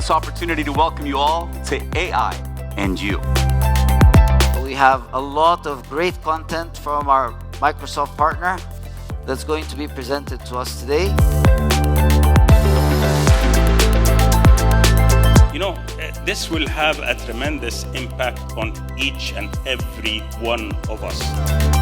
this opportunity to welcome you all to AI and You. We have a lot of great content from our Microsoft partner that's going to be presented to us today. You know, this will have a tremendous impact on each and every one of us.